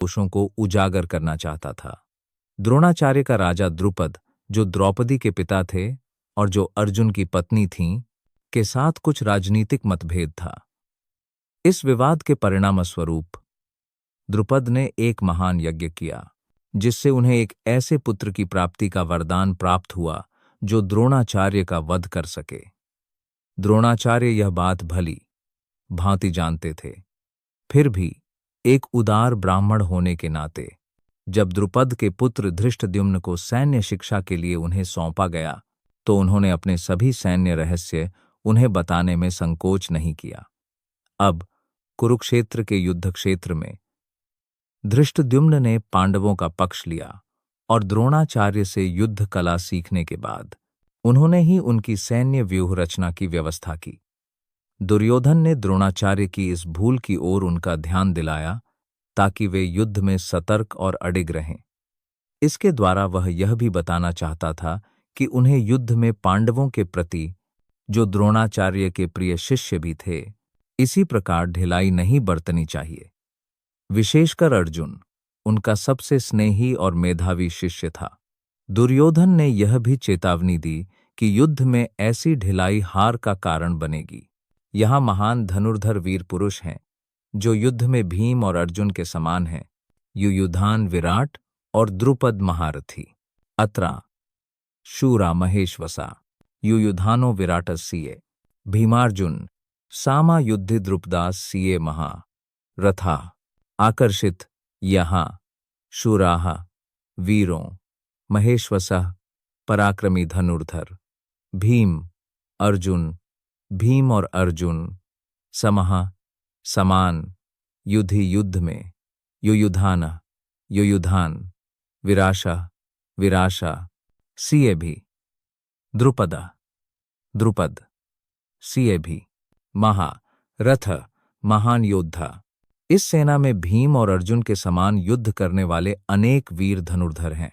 दोषों को उजागर करना चाहता था। द्रोणाचार्य का राजा द्रुपद, जो द्रौपदी के पिता थे और जो अर्जुन की पत्नी थीं, के साथ कुछ राजनीतिक मतभेद था। इस विवाद के परिणामस्वरूप द्रुपद ने एक महान यज्ञ किया, जिससे उन्हें एक ऐसे पुत्र की प्राप्ति का वरदान प्राप्त हुआ जो द्रोणाचार्य का वध कर सके। द्रोणाचार्य यह बात भली भांति जानते थे, फिर भी एक उदार ब्राह्मण होने के नाते जब द्रुपद के पुत्र धृष्टद्युम्न को सैन्य शिक्षा के लिए उन्हें सौंपा गया, तो उन्होंने अपने सभी सैन्य रहस्य उन्हें बताने में संकोच नहीं किया। अब कुरुक्षेत्र के युद्ध क्षेत्र में धृष्टद्युम्न ने पांडवों का पक्ष लिया और द्रोणाचार्य से युद्ध कला सीखने के बाद उन्होंने ही उनकी सैन्य व्यूह रचना की व्यवस्था की। दुर्योधन ने द्रोणाचार्य की इस भूल की ओर उनका ध्यान दिलाया ताकि वे युद्ध में सतर्क और अडिग रहें। इसके द्वारा वह यह भी बताना चाहता था कि उन्हें युद्ध में पांडवों के प्रति, जो द्रोणाचार्य के प्रिय शिष्य भी थे, इसी प्रकार ढिलाई नहीं बरतनी चाहिए। विशेषकर अर्जुन उनका सबसे स्नेही और मेधावी शिष्य था। दुर्योधन ने यह भी चेतावनी दी कि युद्ध में ऐसी ढिलाई हार का कारण बनेगी। यहाँ महान धनुर्धर वीर पुरुष हैं जो युद्ध में भीम और अर्जुन के समान हैं, युयुधान विराट और द्रुपद महारथी, अत्रा शूरा महेश्वसा, युयुधानो विराटस्सिये, भीमार्जुन सामा युद्धि द्रुपदास सिये महा रथा आकर्षित यहाँ शूराहा वीरों महेश्वसः पराक्रमी धनुर्धर भीम अर्जुन भीम और अर्जुन समहा समान युधि युद्ध में युयुधान युयुधान विराशा विराशा सिये भी द्रुपदा द्रुपद सिये भी महा रथ महान योद्धा। इस सेना में भीम और अर्जुन के समान युद्ध करने वाले अनेक वीर धनुर्धर हैं।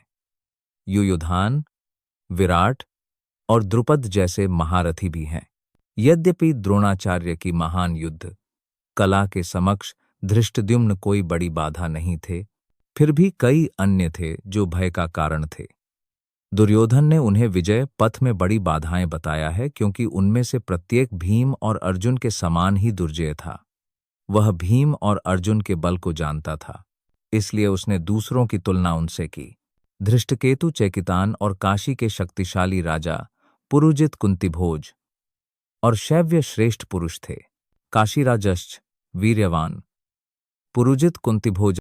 युयुधान विराट और द्रुपद जैसे महारथी भी हैं। यद्यपि द्रोणाचार्य की महान युद्ध कला के समक्ष धृष्टद्युम्न कोई बड़ी बाधा नहीं थे, फिर भी कई अन्य थे जो भय का कारण थे। दुर्योधन ने उन्हें विजय पथ में बड़ी बाधाएं बताया है, क्योंकि उनमें से प्रत्येक भीम और अर्जुन के समान ही दुर्जय था। वह भीम और अर्जुन के बल को जानता था, इसलिए उसने दूसरों की तुलना उनसे की। धृष्टकेतु चेकितान और काशी के शक्तिशाली राजा पुरुजित कुंतीभोज और शैव्य श्रेष्ठ पुरुष थे। काशीराजश्च वीर्यवान, पुरुजित कुंतीभोज